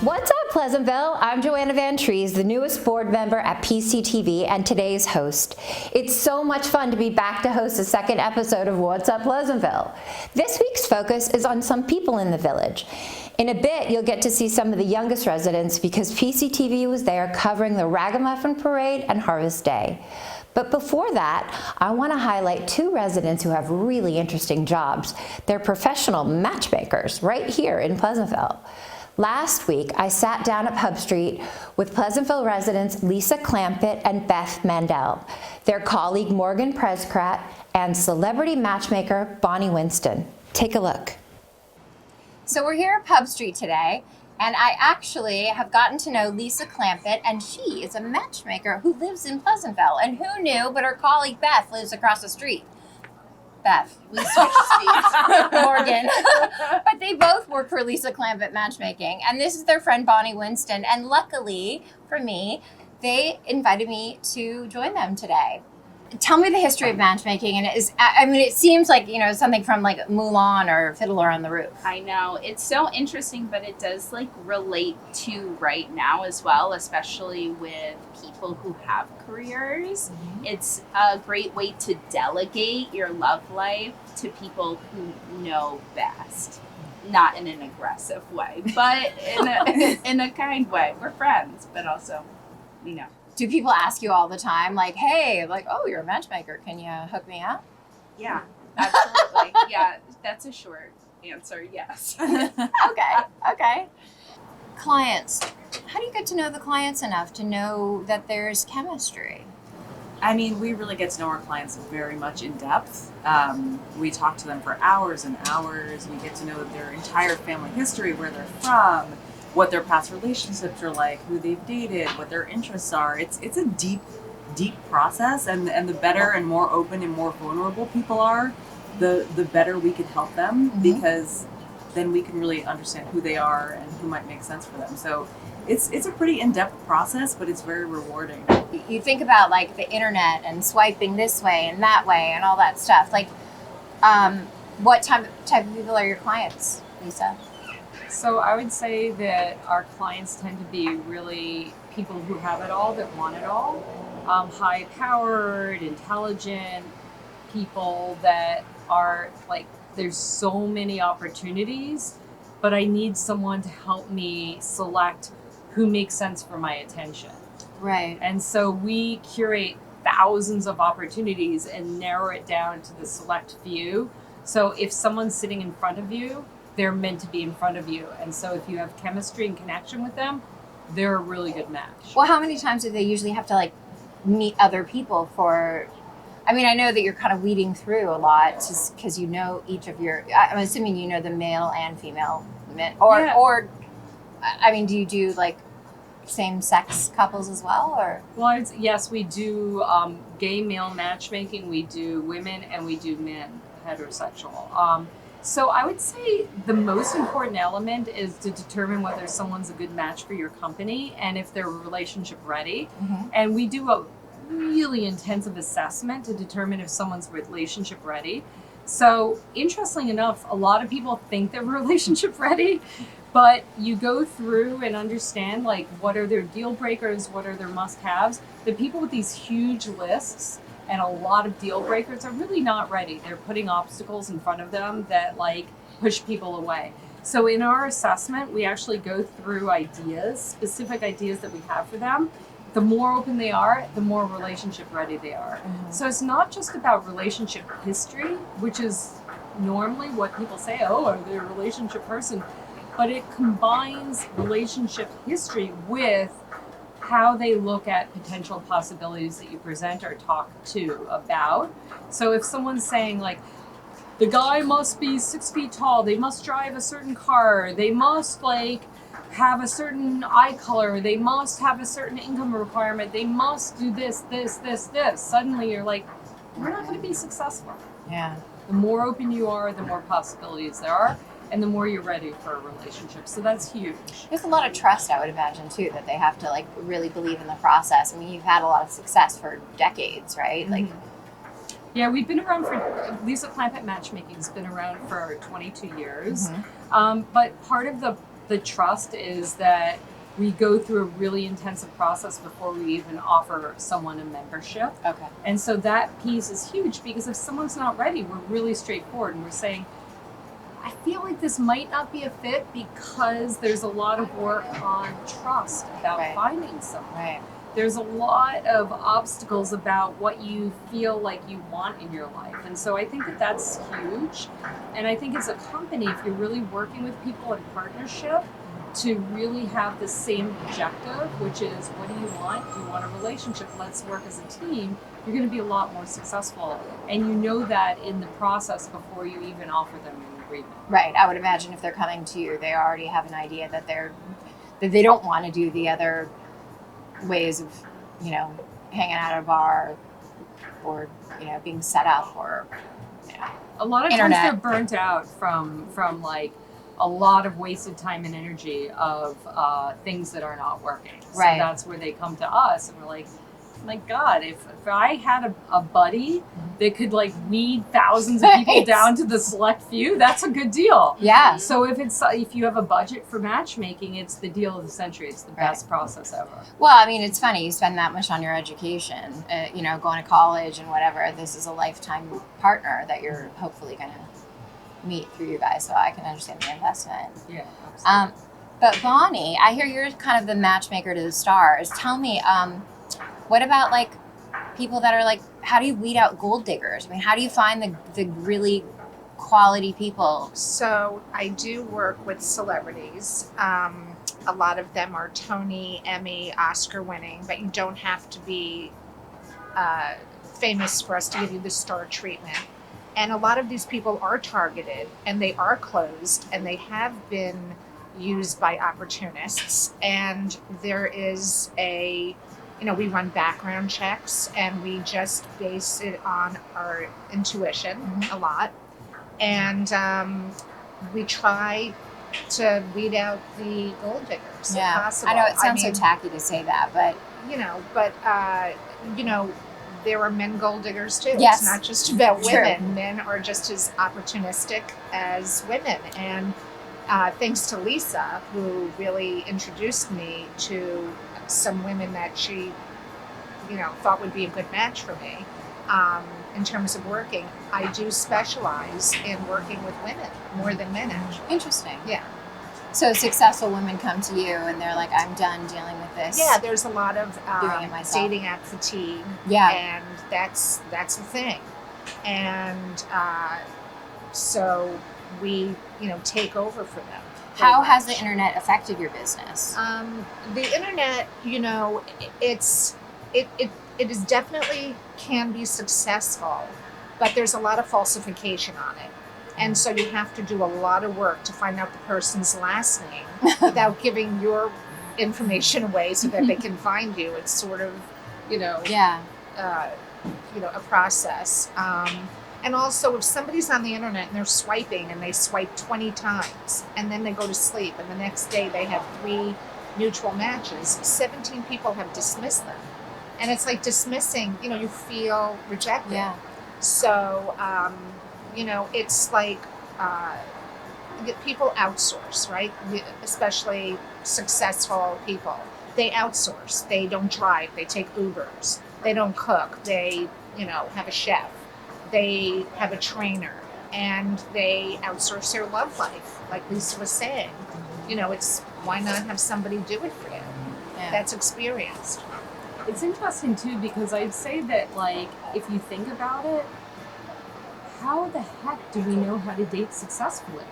What's up, Pleasantville? I'm Joanna VanTrees, the newest board member at PCTV and today's host. It's so much fun to be back to host the second episode of What's Up, Pleasantville. This week's focus is on some people in the village. In a bit, you'll get to see some of the youngest residents because PCTV was there covering the Ragamuffin Parade and Harvest Day. But before that, I want to highlight two residents who have really interesting jobs. They're professional matchmakers right here in Pleasantville. Last week, I sat down at Pub Street with Pleasantville residents Lisa Clampitt and Beth Mandel, their colleague Morgan Preskrat, and celebrity matchmaker Bonnie Winston. Take a look. So we're here at Pub Street today, and I actually have gotten to know Lisa Clampitt, and she is a matchmaker who lives in Pleasantville. And who knew, but her colleague Beth lives across the street. Beth, we switched seats, Morgan. But they both work for Lisa Clampitt Matchmaking, and this is their friend Bonnie Winston. And luckily for me, they invited me to join them today. Tell me the history of matchmaking, and it seems like, something from like Mulan or Fiddler on the Roof. I know, it's so interesting, but it does relate to right now as well, especially with people who have careers. Mm-hmm. It's a great way to delegate your love life to people who know best. Not in an aggressive way, but in a kind way. We're friends, but also, Do people ask you all the time, hey, oh, you're a matchmaker, can you hook me up? Yeah, absolutely. Yeah, that's a short answer, yes. Okay. Clients. How do you get to know the clients enough to know that there's chemistry? We really get to know our clients very much in depth. We talk to them for hours and hours. We get to know their entire family history, where they're from, what their past relationships are like, who they've dated, what their interests are. It's a deep process, and the better and more open and more vulnerable people are, the better we can help them, mm-hmm. because then we can really understand who they are and who might make sense for them. So it's a pretty in-depth process, but it's very rewarding. You think about the internet and swiping this way and that way and all that stuff. What type of people are your clients, Lisa? So I would say that our clients tend to be really people who have it all, that want it all. High-powered, intelligent people that are there's so many opportunities, but I need someone to help me select who makes sense for my attention. Right. And so we curate thousands of opportunities and narrow it down to the select few. So if someone's sitting in front of you, they're meant to be in front of you. And so if you have chemistry and connection with them, they're a really good match. Well, how many times do they usually have to meet other people for... I know that you're kind of weeding through a lot just because you know each of your... I'm assuming you know the male and female men. Or do you do same-sex couples as well? Or? Well, yes, we do gay male matchmaking. We do women, and we do men, heterosexual. So I would say the most important element is to determine whether someone's a good match for your company and if they're relationship ready. Mm-hmm. And we do a really intensive assessment to determine if someone's relationship ready. So interestingly enough, a lot of people think they're relationship ready, but you go through and understand what are their deal breakers, what are their must-haves. The people with these huge lists and a lot of deal breakers are really not ready. They're putting obstacles in front of them that push people away. So in our assessment, we actually go through specific ideas that we have for them. The more open they are, the more relationship ready they are. Mm-hmm. So it's not just about relationship history, which is normally what people say, oh, are they a relationship person? But it combines relationship history with how they look at potential possibilities that you present or talk to about. So if someone's saying the guy must be 6 feet tall, they must drive a certain car, they must have a certain eye color, they must have a certain income requirement, they must do this, suddenly you're we're not going to be successful. Yeah. The more open you are, the more possibilities there are. And the more you're ready for a relationship. So that's huge. There's a lot of trust, I would imagine, too, that they have to really believe in the process. You've had a lot of success for decades, right? Mm-hmm. Yeah, we've been around Lisa Clampitt Matchmaking's been around for 22 years. Mm-hmm. But part of the the trust is that we go through a really intensive process before we even offer someone a membership. Okay. And so that piece is huge, because if someone's not ready, we're really straightforward and we're saying, I feel like this might not be a fit because there's a lot of work on trust about Right. finding someone. Right. There's a lot of obstacles about what you feel like you want in your life. And so I think that that's huge. And I think as a company, if you're really working with people in partnership to really have the same objective, which is, what do you want? Do you want a relationship? Let's work as a team. You're going to be a lot more successful. And you know that in the process before you even offer them an agreement. Right. I would imagine if they're coming to you, they already have an idea that they don't want to do the other ways of, you know, hanging out at a bar or, you know, being set up or, you know, A lot of Internet. times they're burnt out from like a lot of wasted time and energy of things that are not working. Right. So that's where they come to us, and we're like, my God, if I had a buddy that could like weed thousands of people Right. down to the select few, that's a good deal. yeah. So if you have a budget for matchmaking, it's the deal of the century. It's the best process ever. Well, I mean, it's funny. You spend that much on your education, you know, going to college and whatever. This is a lifetime partner that you're hopefully going to meet through you guys. So I can understand the investment. Yeah. Absolutely. But Bonnie, I hear you're kind of the matchmaker to the stars. Tell me, what about like people that are like, how do you weed out gold diggers? I mean, how do you find the really quality people? So I do work with celebrities. A lot of them are Tony, Emmy, Oscar winning, but you don't have to be famous for us to give you the star treatment. And a lot of these people are targeted, and they are closed, and they have been used by opportunists. And there is we run background checks, and we just base it on our intuition a lot. And we try to weed out the gold diggers if possible. I know it sounds mean, so tacky to say that, but there are men gold diggers too. Yes. It's not just about True. women. Men are just as opportunistic as women. And thanks to Lisa, who really introduced me to some women that she, thought would be a good match for me. In terms of working, I do specialize in working with women more than men, actually. interesting. Yeah. So successful women come to you and they're like, I'm done dealing with this. Yeah, there's a lot of Doing it myself. dating app fatigue. Yeah. And that's the thing. And so we, take over for them. How pretty has the much. internet affected your business? The internet, it is definitely can be successful, but there's a lot of falsification on it. And so you have to do a lot of work to find out the person's last name without giving your information away so that they can find you. It's sort of, Yeah. a process. And also, if somebody's on the internet and they're swiping and they swipe 20 times and then they go to sleep and the next day they have 3 mutual matches, 17 people have dismissed them. And it's like dismissing, you feel rejected. Yeah. So, it's like people outsource, right? Especially successful people. They outsource. They don't drive. They take Ubers. They don't cook. They, have a chef. They have a trainer. And they outsource their love life. Like Lisa was saying, it's why not have somebody do it for you? Yeah. That's experienced. It's interesting too, because I'd say that, like, if you think about it, how the heck do we know how to date successfully?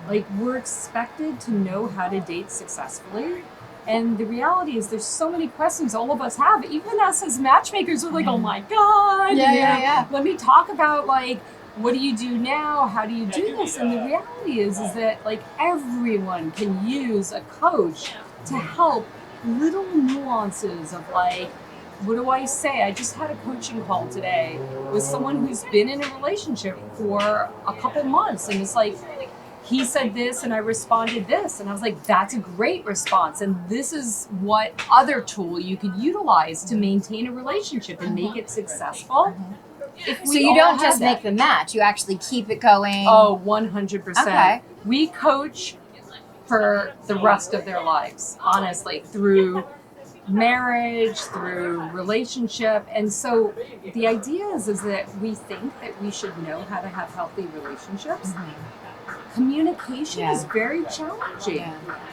Like, we're expected to know how to date successfully. And the reality is there's so many questions all of us have. Even us as matchmakers are like, oh my God. Yeah. Let me talk about, like, what do you do now? How do you do this? And the reality is that, like, everyone can use a coach to help little nuances of, like, what do I say? I just had a coaching call today with someone who's been in a relationship for a couple months, and it's like, he said this and I responded this, and I was like, that's a great response, and this is what other tool you could utilize to maintain a relationship and make it successful. If So we you all don't had just that- make the match, you actually keep it going. Oh, 100%. Okay. We coach for the rest of their lives, honestly, through marriage, through relationship. And so the idea is that we think that we should know how to have healthy relationships. Communication is very challenging.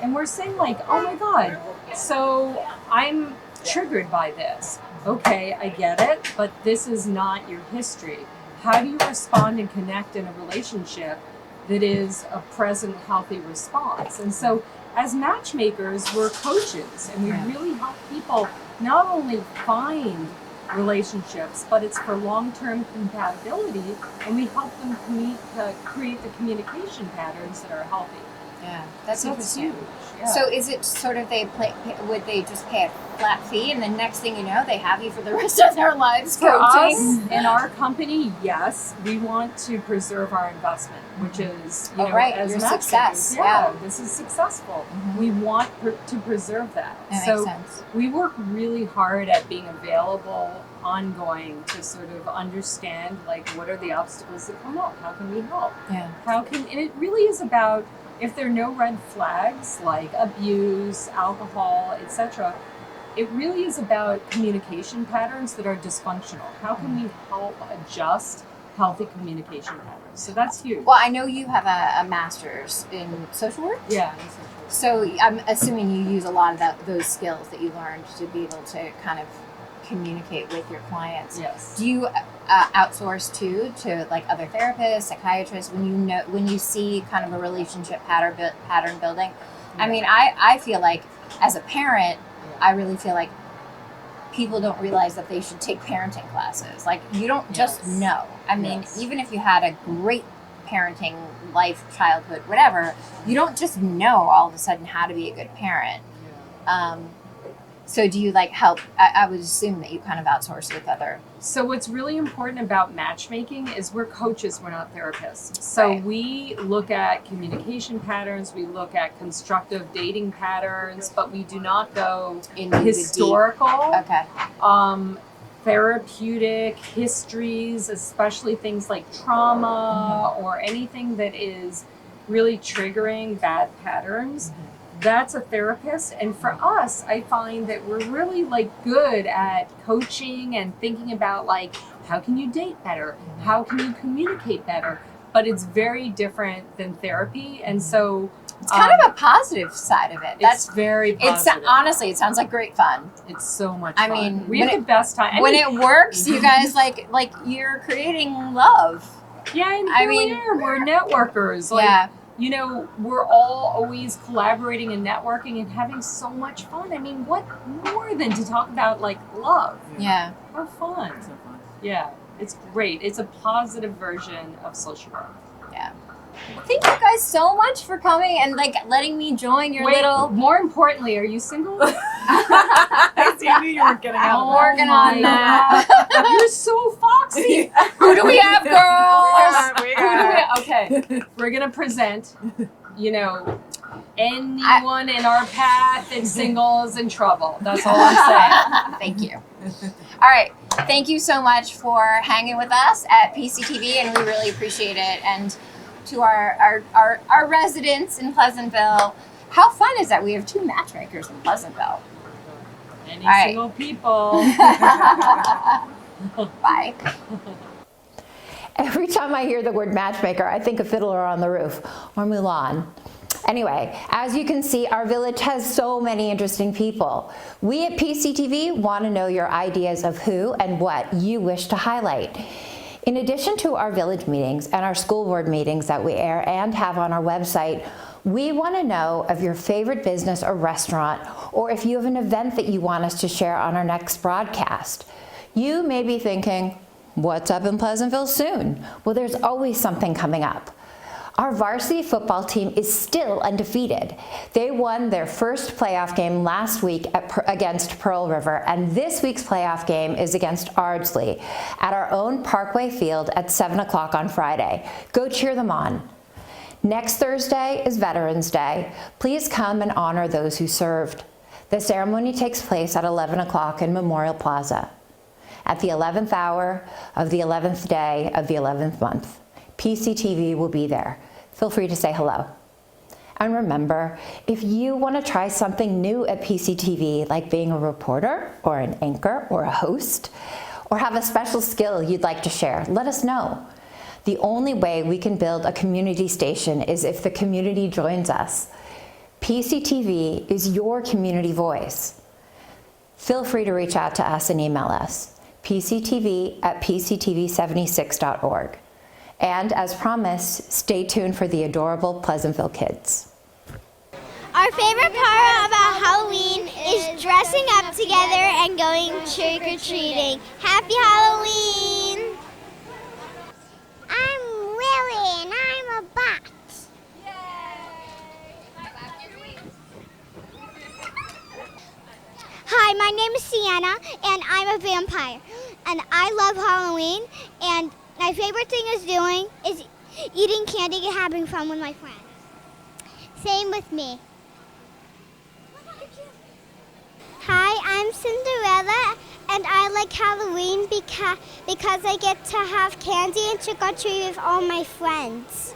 And we're saying like, oh my God, so I'm triggered by this. Okay, I get it, but this is not your history. How do you respond and connect in a relationship that is a present, healthy response? And so as matchmakers, we're coaches, and we really help people not only find relationships, but it's for long-term compatibility, and we help them create the communication patterns that are healthy. Yeah, that's interesting. Huge. Yeah. So is it sort of would they just pay a flat fee, and the next thing you know, they have you for the rest of their lives For coaching? us, in our company, yes, we want to preserve our investment, which is, you know, as your matchmakers, success. this is successful. We want to preserve that. That So makes sense. we work really hard at being available, ongoing, to sort of understand like what are the obstacles that come up? How can we help? Yeah. And it really is about, if there are no red flags like abuse, alcohol, etc., it really is about communication patterns that are dysfunctional. How can we help adjust healthy communication patterns? So that's huge. Well, I know you have a master's in social work. Yeah. So I'm assuming you use a lot of those skills that you learned to be able to kind of communicate with your clients. Yes. Do you outsource to like other therapists, psychiatrists, when you see kind of a relationship pattern building? I mean, I feel like as a parent, I really feel like people don't realize that they should take parenting classes. Like, you don't just know. I mean, even if you had a great parenting life, childhood, whatever, you don't just know all of a sudden how to be a good parent. So do you like help? I would assume that you kind of outsource with other. So what's really important about matchmaking is we're coaches, we're not therapists. So we look at communication patterns, we look at constructive dating patterns, but we do not go Into the historical, Okay. Therapeutic histories, especially things like trauma or anything that is really triggering bad patterns. That's a therapist. And for us, I find that we're really like good at coaching and thinking about like, how can you date better? How can you communicate better? But it's very different than therapy. And so It's kind of a positive side of it. it's very positive. Honestly, it sounds like great fun. It's so much I fun. mean, we have the best time. When it works, you guys like you're creating love. Yeah, and we're networkers. Like, you know, we're all always collaborating and networking and having so much fun. I mean, what more than to talk about like love? Yeah. How fun. So fun. Yeah, it's great. It's a positive version of social work. Yeah. Thank you guys so much for coming and like letting me join your little. More importantly, are you single? I see, I knew you weren't getting out. I'm working on that. You're so foxy. Who do we have, girls? We got Okay, we're gonna present, you know, anyone in our path that's single is in trouble. That's all I'm saying. Thank you. All right. Thank you so much for hanging with us at PCTV, and we really appreciate it. And to our residents in Pleasantville, how fun is that we have 2 matchmakers in Pleasantville? Any right. single people. Bye. Every time I hear the word matchmaker, I think of Fiddler on the Roof or Mulan. Anyway, as you can see, our village has so many interesting people. We at PCTV want to know your ideas of who and what you wish to highlight. In addition to our village meetings and our school board meetings that we air and have on our website, we want to know of your favorite business or restaurant, or if you have an event that you want us to share on our next broadcast. You may be thinking, what's up in Pleasantville soon? Well, there's always something coming up. Our varsity football team is still undefeated. They won their first playoff game last week against Pearl River, and this week's playoff game is against Ardsley at our own Parkway Field at 7 o'clock on Friday. Go cheer them on. Next Thursday is Veterans Day. Please come and honor those who served. The ceremony takes place at 11 o'clock in Memorial Plaza. At the 11th hour of the 11th day of the 11th month, PCTV will be there. Feel free to say hello. And remember, if you want to try something new at PCTV, like being a reporter or an anchor or a host, or have a special skill you'd like to share, let us know. The only way we can build a community station is if the community joins us. PCTV is your community voice. Feel free to reach out to us and email us, pctv@pctv76.org. And as promised, stay tuned for the adorable Pleasantville kids. Our favorite part about Halloween is dressing up together and going trick-or-treating. Happy Halloween! I'm Lily and I'm a bat. Hi, my name is Sienna and I'm a vampire. And I love Halloween, and my favorite thing is eating candy and having fun with my friends. Same with me. Hi, I'm Cinderella, and I like Halloween because I get to have candy and trick or treat with all my friends.